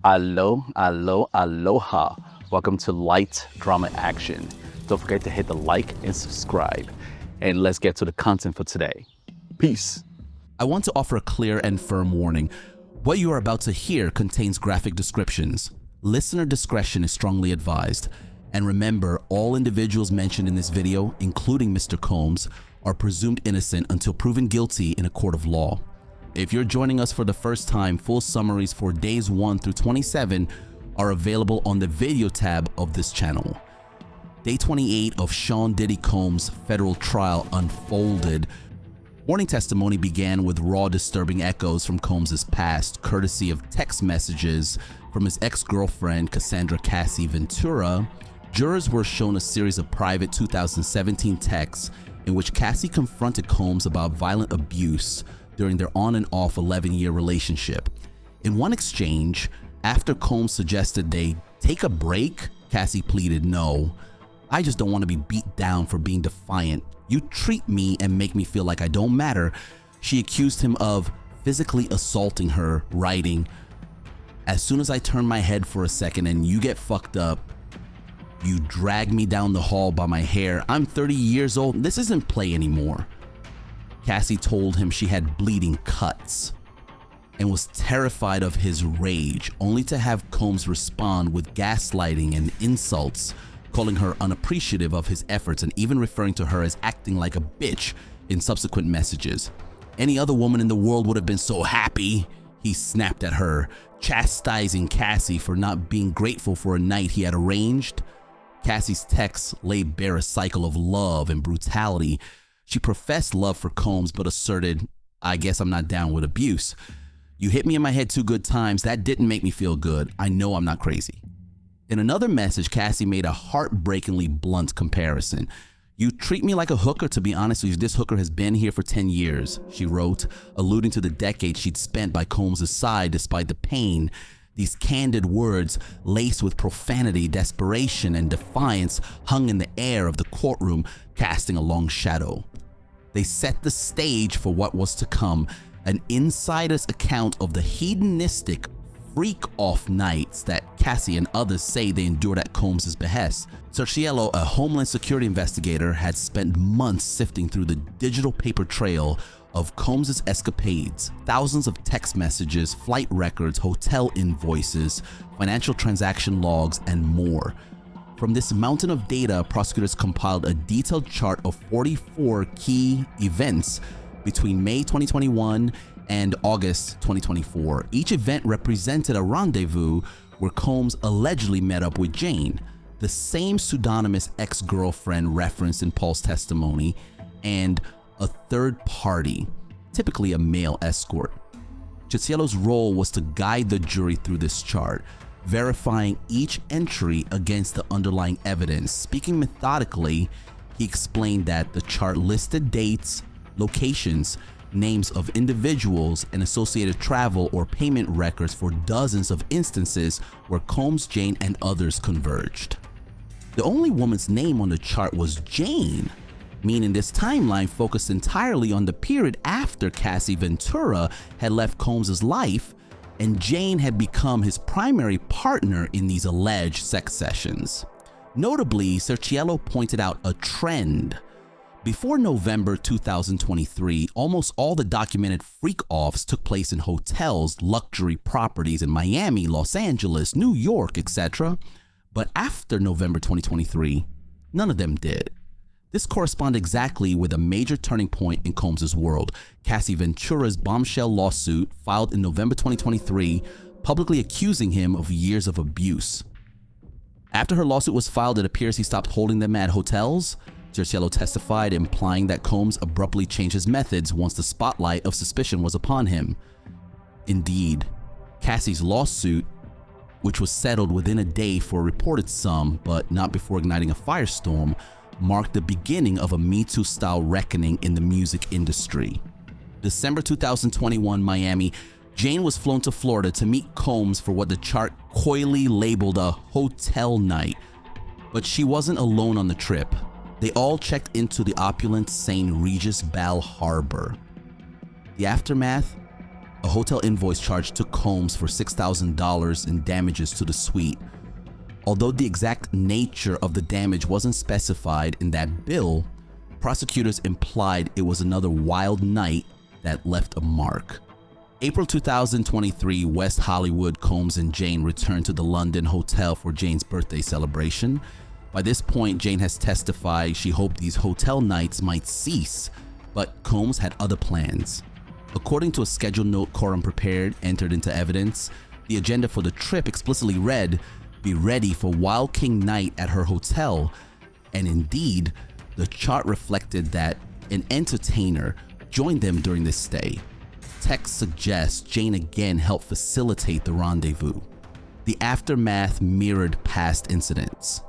Aloha. Welcome to Light Drama Action. Don't forget to hit the like and subscribe. And let's get to the content for today. Peace. I want to offer a clear and firm warning. What you are about to hear contains graphic descriptions. Listener discretion is strongly advised. And remember, all individuals mentioned in this video, including Mr. Combs, are presumed innocent until proven guilty in a court of law. If you're joining us for the first time, full summaries for days 1 through 27 are available on the video tab of this channel. Day 28 of Sean Diddy Combs' federal trial unfolded. Morning testimony began with raw, disturbing echoes from Combs' past, courtesy of text messages from his ex-girlfriend, Cassie Ventura. Jurors were shown a series of private 2017 texts in which Cassie confronted Combs about violent abuse during their on and off 11-year relationship. In one exchange, after Combs suggested they take a break, Cassie pleaded, "No, I just don't want to be beat down for being defiant. You treat me and make me feel like I don't matter." She accused him of physically assaulting her, writing, "As soon as I turn my head for a second and you get fucked up, you drag me down the hall by my hair. I'm 30 years old. This isn't play anymore." Cassie told him she had bleeding cuts and was terrified of his rage, only to have Combs respond with gaslighting and insults, calling her unappreciative of his efforts and even referring to her as acting like a bitch in subsequent messages. "Any other woman in the world would have been so happy," he snapped at her, chastising Cassie for not being grateful for a night he had arranged. Cassie's texts laid bare a cycle of love and brutality. She professed love for Combs but asserted, "I guess I'm not down with abuse. You hit me in my head 2 good times. That didn't make me feel good. I know I'm not crazy." In another message, Cassie made a heartbreakingly blunt comparison. "You treat me like a hooker. To be honest with you, this hooker has been here for 10 years, she wrote, alluding to the decade she'd spent by Combs' side despite the pain. These candid words, laced with profanity, desperation, and defiance, hung in the air of the courtroom, casting a long shadow. They set the stage for what was to come, an insider's account of the hedonistic freak-off nights that Cassie and others say they endured at Combs' behest. Cerciello, a Homeland security investigator, had spent months sifting through the digital paper trail of Combs' escapades, thousands of text messages, flight records, hotel invoices, financial transaction logs, and more. From this mountain of data, prosecutors compiled a detailed chart of 44 key events between May 2021 and August 2024. Each event represented a rendezvous where Combs allegedly met up with Jane, the same pseudonymous ex-girlfriend referenced in Paul's testimony, and a third party, typically a male escort. Cerciello's role was to guide the jury through this chart, verifying each entry against the underlying evidence. Speaking methodically, he explained that the chart listed dates, locations, names of individuals, and associated travel or payment records for dozens of instances where Combs, Jane, and others converged. The only woman's name on the chart was Jane, meaning this timeline focused entirely on the period after Cassie Ventura had left Combs' life and Jane had become his primary partner in these alleged sex sessions. Notably, Cerciello pointed out a trend. Before November 2023, almost all the documented freak-offs took place in hotels, luxury properties in Miami, Los Angeles, New York, etc. But after November 2023, none of them did. This corresponded exactly with a major turning point in Combs' world. Cassie Ventura's bombshell lawsuit filed in November 2023, publicly accusing him of years of abuse. After her lawsuit was filed, it appears he stopped holding them at hotels. Cerciello testified, implying that Combs abruptly changed his methods once the spotlight of suspicion was upon him. Indeed, Cassie's lawsuit, which was settled within a day for a reported sum, but not before igniting a firestorm, marked the beginning of a Me Too-style reckoning in the music industry. December 2021, Miami, Jane was flown to Florida to meet Combs for what the chart coyly labeled a hotel night. But she wasn't alone on the trip. They all checked into the opulent St. Regis Bal Harbor. The aftermath? A hotel invoice charge took Combs for $6,000 in damages to the suite. Although the exact nature of the damage wasn't specified in that bill, prosecutors implied it was another wild night that left a mark. April 2023, West Hollywood, Combs and Jane returned to the London hotel for Jane's birthday celebration. By this point, Jane has testified she hoped these hotel nights might cease, but Combs had other plans. According to a schedule note Courtroom prepared, entered into evidence, the agenda for the trip explicitly read, "Be ready for Wild King Night at her hotel," and indeed, the chart reflected that an entertainer joined them during this stay. Text suggests Jane again helped facilitate the rendezvous. The aftermath mirrored past incidents.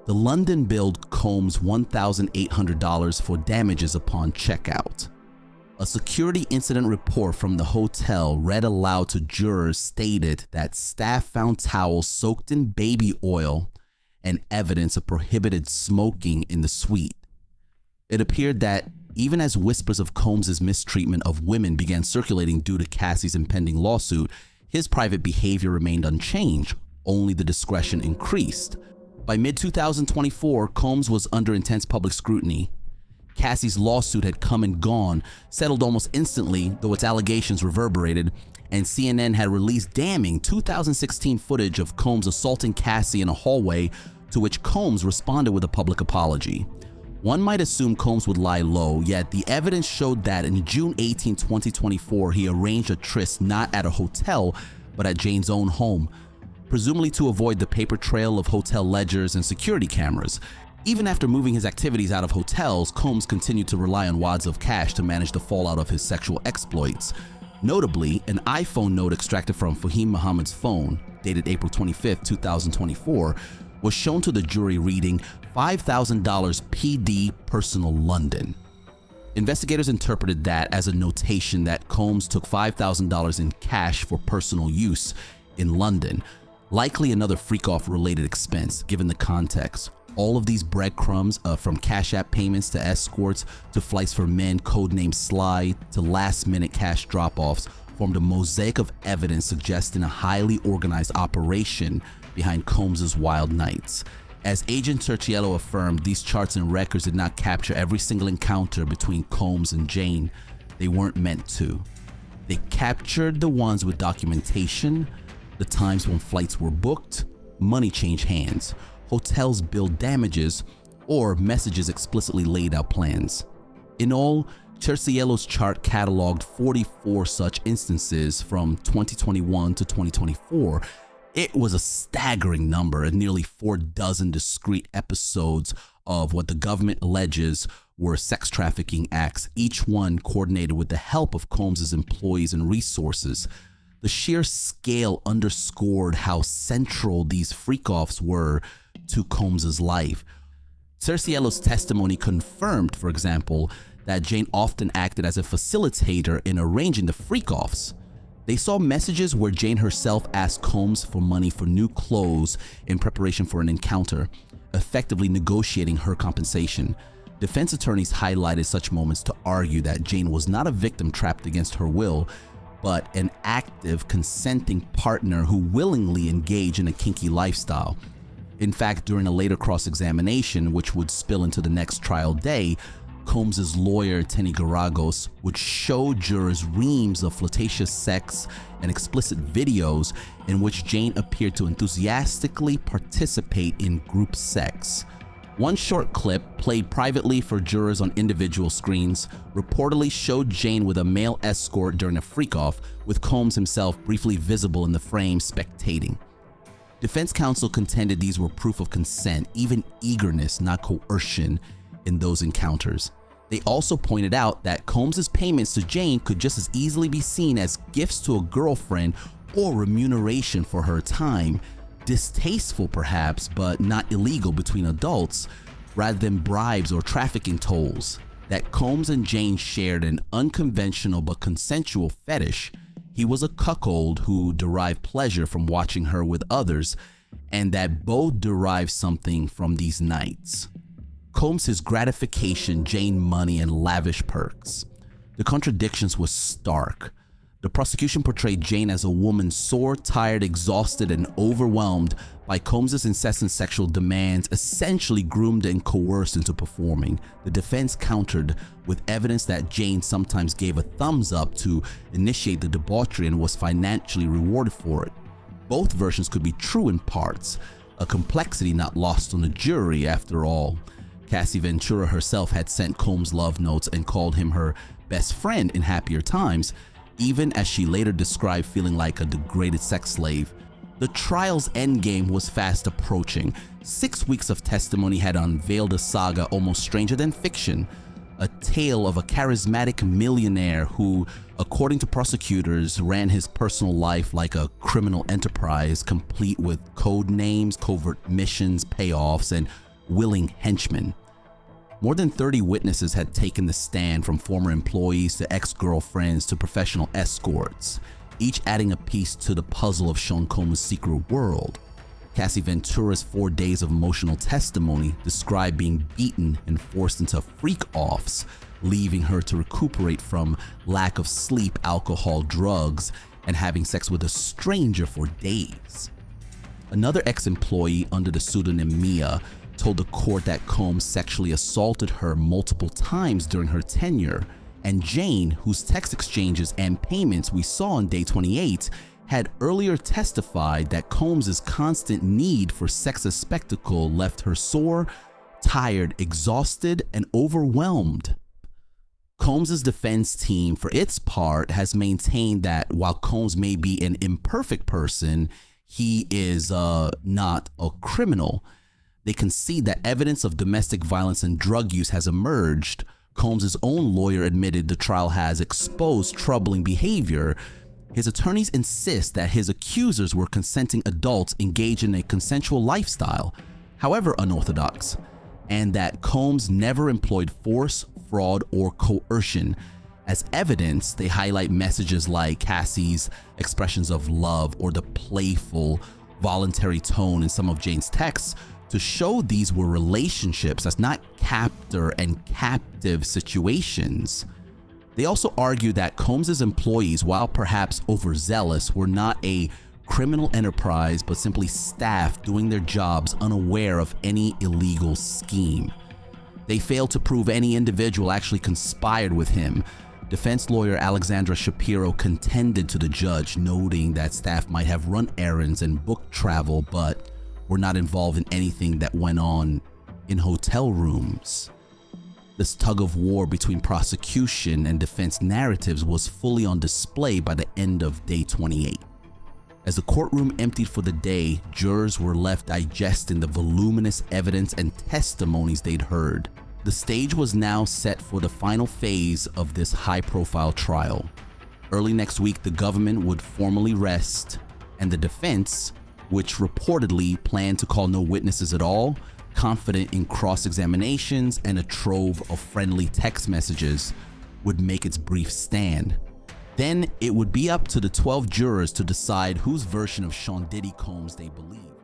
The London billed Combs $1,800 for damages upon checkout. A security incident report from the hotel read aloud to jurors stated that staff found towels soaked in baby oil and evidence of prohibited smoking in the suite. It appeared that even as whispers of Combs' mistreatment of women began circulating due to Cassie's impending lawsuit, his private behavior remained unchanged, only the discretion increased. By mid-2024, Combs was under intense public scrutiny. Cassie's lawsuit had come and gone, settled almost instantly, though its allegations reverberated, and CNN had released damning 2016 footage of Combs assaulting Cassie in a hallway, to which Combs responded with a public apology. One might assume Combs would lie low, yet the evidence showed that in June 18, 2024, he arranged a tryst not at a hotel, but at Jane's own home, presumably to avoid the paper trail of hotel ledgers and security cameras. Even after moving his activities out of hotels, Combs continued to rely on wads of cash to manage the fallout of his sexual exploits. Notably, an iPhone note extracted from Fahim Muhammad's phone, dated April 25, 2024, was shown to the jury reading $5,000 PD Personal London. Investigators interpreted that as a notation that Combs took $5,000 in cash for personal use in London, likely another freak-off related expense given the context. All of these breadcrumbs, from Cash App payments to escorts to flights for men codenamed Sly to last-minute cash drop-offs, formed a mosaic of evidence suggesting a highly organized operation behind Combs' wild nights. As Agent Cerciello affirmed, these charts and records did not capture every single encounter between Combs and Jane. They weren't meant to. They captured the ones with documentation, the times when flights were booked, money changed hands, hotels billed damages, or messages explicitly laid out plans. In all, Cerciello's chart cataloged 44 such instances from 2021 to 2024. It was a staggering number, and nearly 4 dozen discrete episodes of what the government alleges were sex trafficking acts, each one coordinated with the help of Combs' employees and resources. The sheer scale underscored how central these freak-offs were to Combs' life. Cerciello's testimony confirmed, for example, that Jane often acted as a facilitator in arranging the freak-offs. They saw messages where Jane herself asked Combs for money for new clothes in preparation for an encounter, effectively negotiating her compensation. Defense attorneys highlighted such moments to argue that Jane was not a victim trapped against her will, but an active, consenting partner who willingly engaged in a kinky lifestyle. In fact, during a later cross-examination, which would spill into the next trial day, Combs' lawyer, Teny Geragos, would show jurors reams of flirtatious sex and explicit videos in which Jane appeared to enthusiastically participate in group sex. One short clip, played privately for jurors on individual screens, reportedly showed Jane with a male escort during a freak-off, with Combs himself briefly visible in the frame spectating. Defense counsel contended these were proof of consent, even eagerness, not coercion, in those encounters. They also pointed out that Combs' payments to Jane could just as easily be seen as gifts to a girlfriend or remuneration for her time, distasteful perhaps, but not illegal between adults, rather than bribes or trafficking tolls. That Combs and Jane shared an unconventional but consensual fetish. He was a cuckold who derived pleasure from watching her with others, and that both derived something from these nights. Combs his gratification, Jane money, and lavish perks. The contradictions were stark. The prosecution portrayed Jane as a woman sore, tired, exhausted, and overwhelmed by Combs' incessant sexual demands, essentially groomed and coerced into performing. The defense countered with evidence that Jane sometimes gave a thumbs up to initiate the debauchery and was financially rewarded for it. Both versions could be true in parts, a complexity not lost on the jury after all. Cassie Ventura herself had sent Combs love notes and called him her best friend in happier times, even as she later described feeling like a degraded sex slave. The trial's endgame was fast approaching. 6 weeks of testimony had unveiled a saga almost stranger than fiction, a tale of a charismatic millionaire who, according to prosecutors, ran his personal life like a criminal enterprise, complete with code names, covert missions, payoffs, and willing henchmen. More than 30 witnesses had taken the stand, from former employees to ex-girlfriends to professional escorts, each adding a piece to the puzzle of Sean Combs' secret world. Cassie Ventura's 4 days of emotional testimony described being beaten and forced into freak-offs, leaving her to recuperate from lack of sleep, alcohol, drugs, and having sex with a stranger for days. Another ex-employee under the pseudonym Mia told the court that Combs sexually assaulted her multiple times during her tenure, and Jane, whose text exchanges and payments we saw on day 28, had earlier testified that Combs' constant need for sex as spectacle left her sore, tired, exhausted, and overwhelmed. Combs' defense team, for its part, has maintained that while Combs may be an imperfect person, he is not a criminal. They concede that evidence of domestic violence and drug use has emerged. Combs' own lawyer admitted the trial has exposed troubling behavior. His attorneys insist that his accusers were consenting adults engaged in a consensual lifestyle, however unorthodox, and that Combs never employed force, fraud, or coercion. As evidence, they highlight messages like Cassie's expressions of love or the playful, voluntary tone in some of Jane's texts to show these were relationships as not captor and captive situations. They also argue that Combs' employees, while perhaps overzealous, were not a criminal enterprise but simply staff doing their jobs unaware of any illegal scheme. They failed to prove any individual actually conspired with him. Defense lawyer Alexandra Shapiro contended to the judge, noting that staff might have run errands and booked travel but were not involved in anything that went on in hotel rooms. This tug of war between prosecution and defense narratives was fully on display by the end of day 28. As the courtroom emptied for the day, jurors were left digesting the voluminous evidence and testimonies they'd heard. The stage was now set for the final phase of this high-profile trial. Early next week, the government would formally rest, and the defense, which reportedly planned to call no witnesses at all, confident in cross-examinations and a trove of friendly text messages, would make its brief stand. Then it would be up to the 12 jurors to decide whose version of Sean Diddy Combs they believed.